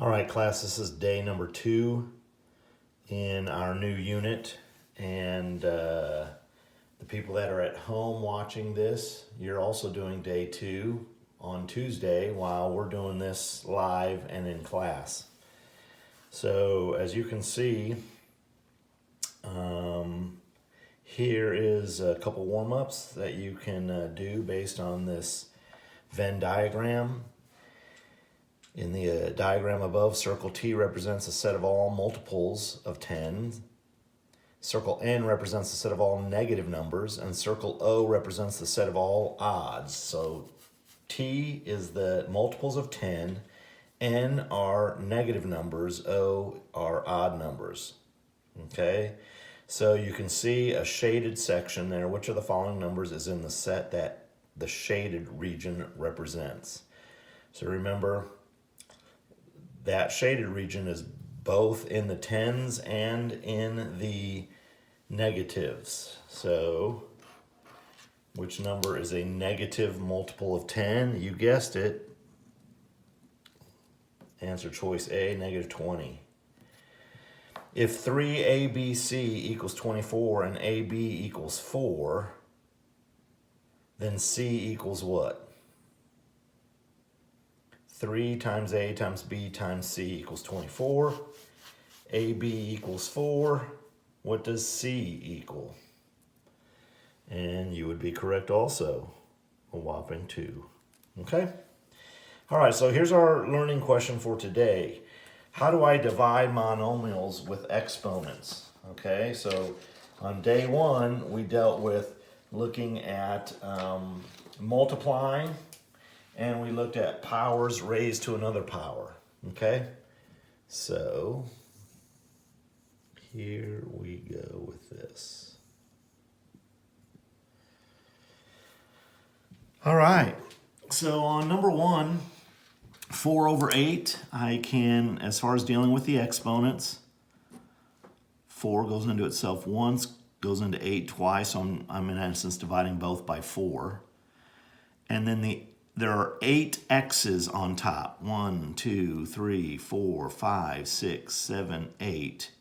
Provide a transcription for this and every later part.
All right, class, this is day number 2 in our new unit. And the people that are at home watching this, you're also doing day 2 on Tuesday while we're doing this live and in class. So as you can see, here is a couple warm-ups that you can do based on this Venn diagram. In the diagram above, circle T represents a set of all multiples of 10. Circle N represents the set of all negative numbers, and circle O represents the set of all odds. So T is the multiples of 10, N are negative numbers, O are odd numbers. Okay, so you can see a shaded section there. Which of the following numbers is in the set that the shaded region represents? So remember, that shaded region is both in the tens and in the negatives. So which number is a negative multiple of 10? You guessed it. Answer choice A, negative 20. If 3ABC equals 24 and AB equals 4, then C equals what? 3 times A times B times C equals 24. AB equals 4. What does C equal? And you would be correct also, a whopping 2. Okay? All right, so here's our learning question for today. How do I divide monomials with exponents? Okay, so on day 1, we dealt with looking at multiplying, and we looked at powers raised to another power. Okay, so here we go with this. All right, so on number 1, 4 over 8, I can, as far as dealing with the exponents, 4 goes into itself once, goes into 8 twice, so I'm in essence dividing both by 4. And then there are 8 x's on top. 1, 2, 3, 4, 5, 6, 7, 8.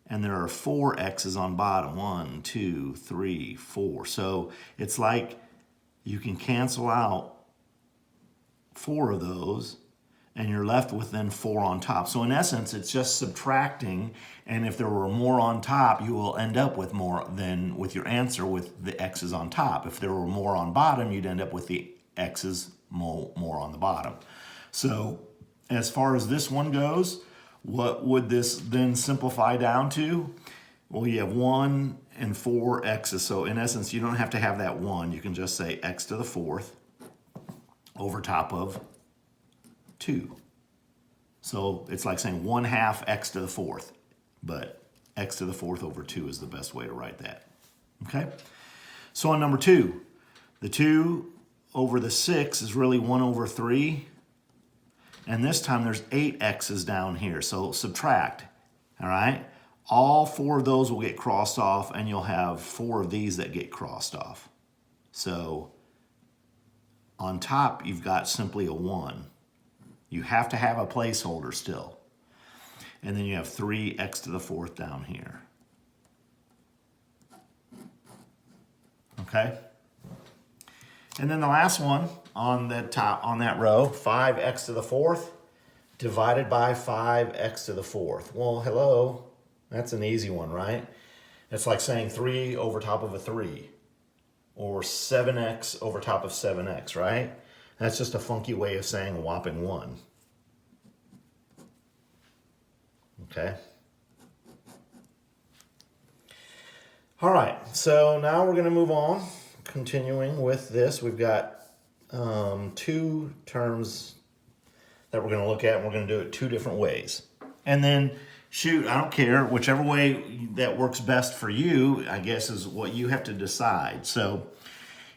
And there are 4 x's on bottom. 1, 2, 3, 4. So it's like you can cancel out 4 of those, and you're left with then 4 on top. So in essence, it's just subtracting, and if there were more on top, you will end up with more than with your answer with the x's on top. If there were more on bottom, you'd end up with the x's more on the bottom. So as far as this one goes, what would this then simplify down to? Well, you have 1 and 4 x's. So in essence, you don't have to have that 1. You can just say x to the 4th over top of 2. So it's like saying 1/2 x to the 4th, but x to the 4th over 2 is the best way to write that. Okay? So on number 2, the 2 over the 6 is really 1 over 3. And this time there's 8 x's down here, so subtract. All right? All 4 of those will get crossed off, and you'll have 4 of these that get crossed off. So on top, you've got simply a 1. You have to have a placeholder still. And then you have 3x to the 4th down here. Okay? And then the last one on the top, on that row, 5x to the 4th divided by 5x to the 4th. Well, hello, that's an easy one, right? It's like saying 3 over top of a 3, or 7x over top of 7x, right? That's just a funky way of saying a whopping 1. Okay? All right, so now we're going to move on. Continuing with this, we've got 2 terms that we're going to look at, and we're going to do it 2 different ways. And then, shoot, I don't care. Whichever way that works best for you, I guess, is what you have to decide. So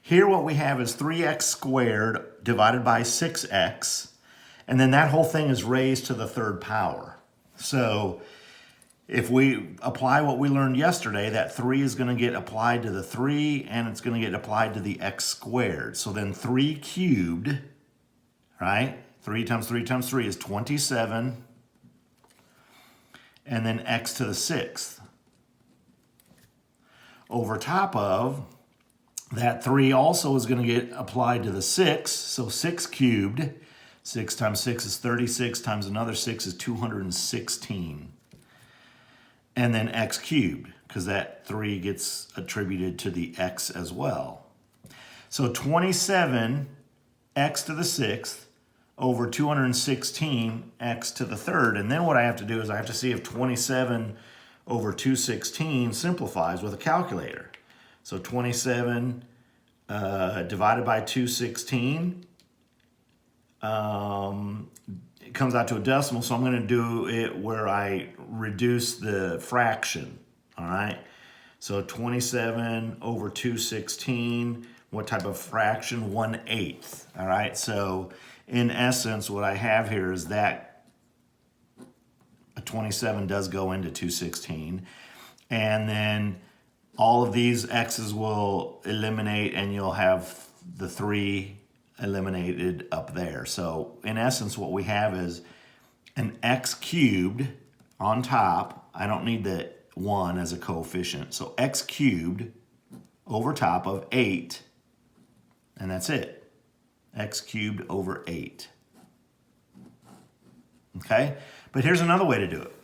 here what we have is 3x squared divided by 6x, and then that whole thing is raised to the 3rd power. So if we apply what we learned yesterday, that 3 is going to get applied to the 3, and it's going to get applied to the x squared. So then 3 cubed, right? 3 times 3 times 3 is 27 and then x to the 6th. Over top of that 3 also is going to get applied to the 6, so 6 cubed. 6 times 6 is 36, times another 6 is 216. And then x cubed, because that 3 gets attributed to the x as well. So 27 x to the 6th over 216 x to the 3rd. And then what I have to do is I have to see if 27 over 216 simplifies with a calculator. So 27 divided by 216, it comes out to a decimal, so I'm going to do it where I reduce the fraction, all right? So 27 over 216, what type of fraction? 1/8, all right? So in essence, what I have here is that a 27 does go into 216, and then all of these x's will eliminate, and you'll have the 3 eliminated up there. So in essence, what we have is an x cubed on top. I don't need the 1 as a coefficient. So x cubed over top of 8, and that's it. X cubed over 8. Okay? But here's another way to do it.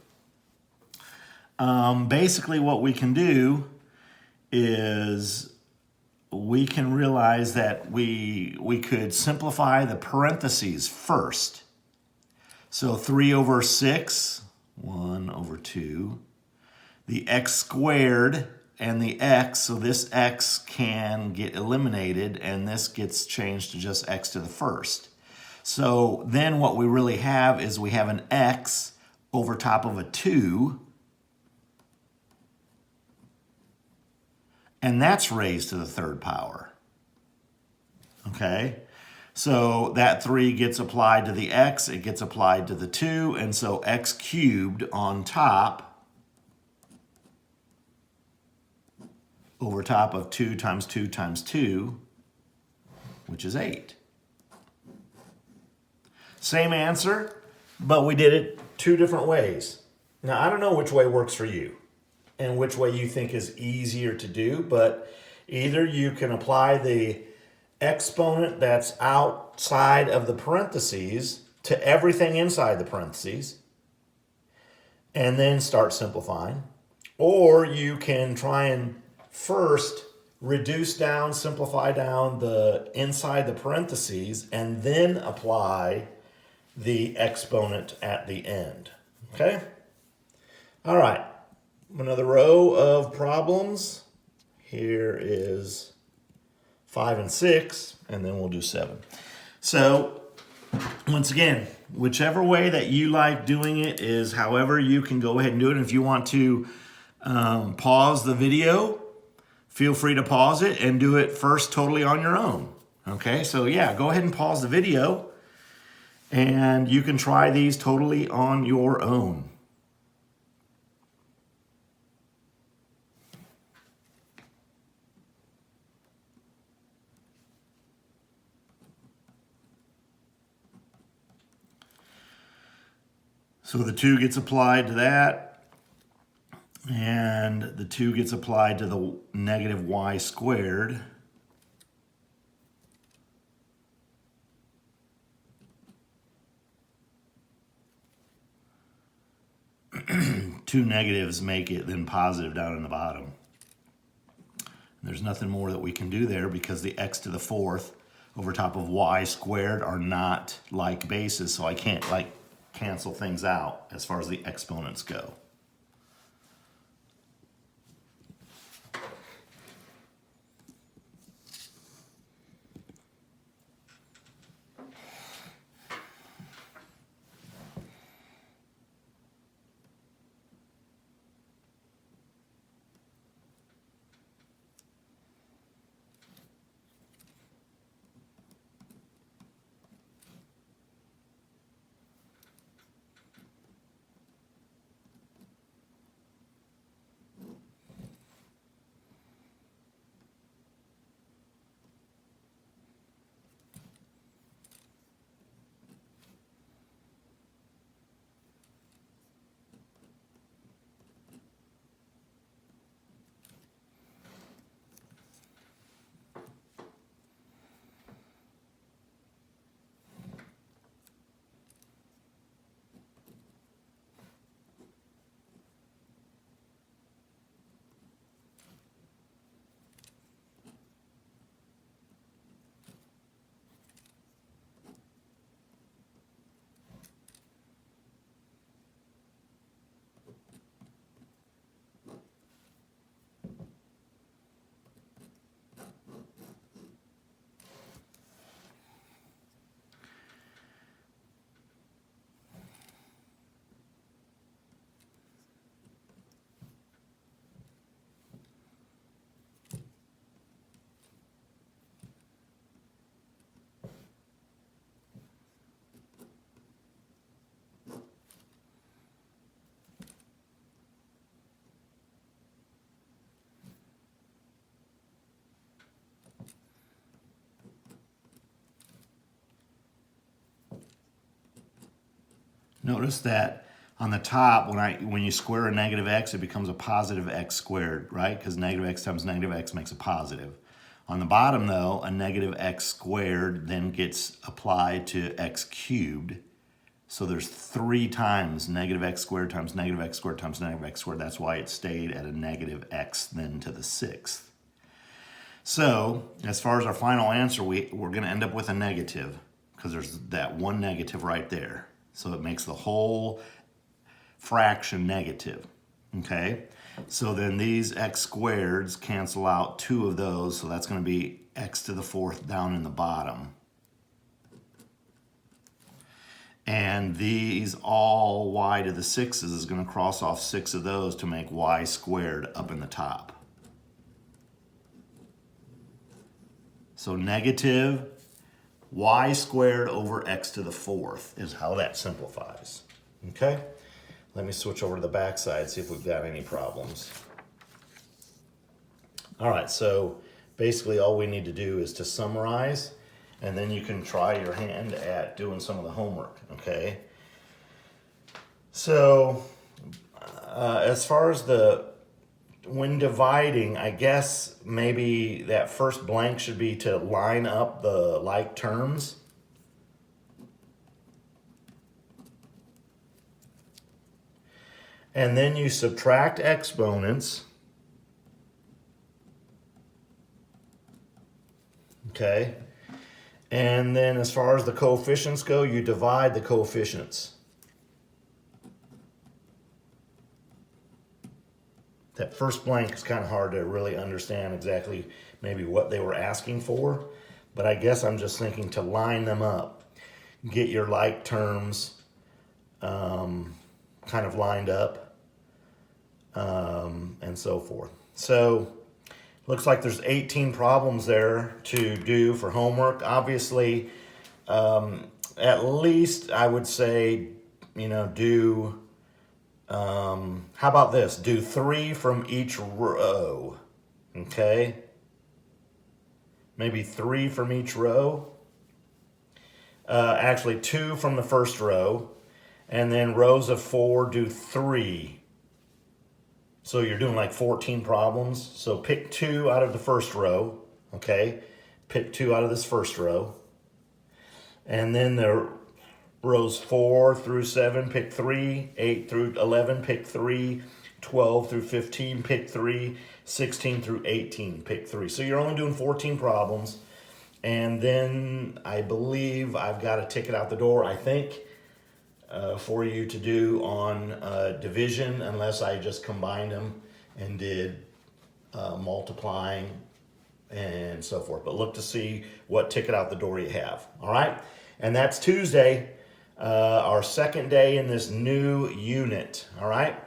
Basically what we can do is we can realize that we could simplify the parentheses first. So 3 over 6, 1 over 2, the x squared and the x, so this x can get eliminated and this gets changed to just x to the 1st. So then what we really have is we have an x over top of a 2, and that's raised to the 3rd power. Okay? So that 3 gets applied to the x, it gets applied to the 2, and so x cubed on top over top of 2 times 2 times 2, which is 8. Same answer, but we did it 2 different ways. Now, I don't know which way works for you and which way you think is easier to do, but either you can apply the exponent that's outside of the parentheses to everything inside the parentheses and then start simplifying, or you can try and first reduce down, simplify down the inside the parentheses, and then apply the exponent at the end. Okay? All right. Another row of problems. Here is 5 and 6, and then we'll do 7. So, once again, whichever way that you like doing it is however you can go ahead and do it. And if you want to pause the video, feel free to pause it and do it first totally on your own. Okay, so yeah, go ahead and pause the video, and you can try these totally on your own. So the 2 gets applied to that, and the 2 gets applied to the negative y squared. Two negatives make it then positive down in the bottom. There's nothing more that we can do there because the x to the 4th over top of y squared are not like bases, so I can't cancel things out as far as the exponents go. Notice that on the top, when you square a negative x, it becomes a positive x squared, right? Because negative x times negative x makes a positive. On the bottom, though, a negative x squared then gets applied to x cubed. So there's 3 times negative x squared times negative x squared times negative x squared. That's why it stayed at a negative x then to the 6th. So as far as our final answer, we're going to end up with a negative because there's that one negative right there. So it makes the whole fraction negative, okay? So then these x squareds cancel out 2 of those, so that's going to be x to the 4th down in the bottom. And these all y to the 6s is going to cross off 6 of those to make y squared up in the top. So negative y squared over x to the 4th is how that simplifies, okay? Let me switch over to the back side, see if we've got any problems. All right, so basically all we need to do is to summarize, and then you can try your hand at doing some of the homework, okay? So as far as when dividing, I guess maybe that first blank should be to line up the like terms. And then you subtract exponents. Okay. And then as far as the coefficients go, you divide the coefficients. That first blank is kind of hard to really understand exactly maybe what they were asking for, but I guess I'm just thinking to line them up, get your like terms kind of lined up, and so forth. So looks like there's 18 problems there to do for homework. Obviously, at least I would say, do, how about this? Do 3 from each row, okay? Maybe 3 from each row. Actually, 2 from the first row. And then rows of 4, do 3. So you're doing like 14 problems. So pick 2 out of the first row, okay? Pick 2 out of this first row. And then the rows 4 through 7, pick 3. 8 through 11, pick 3. 12 through 15, pick 3. 16 through 18, pick 3. So you're only doing 14 problems. And then I believe I've got a ticket out the door, I think, for you to do on division, unless I just combined them and did multiplying and so forth. But look to see what ticket out the door you have. All right? And that's Tuesday, our second day in this new unit. All right?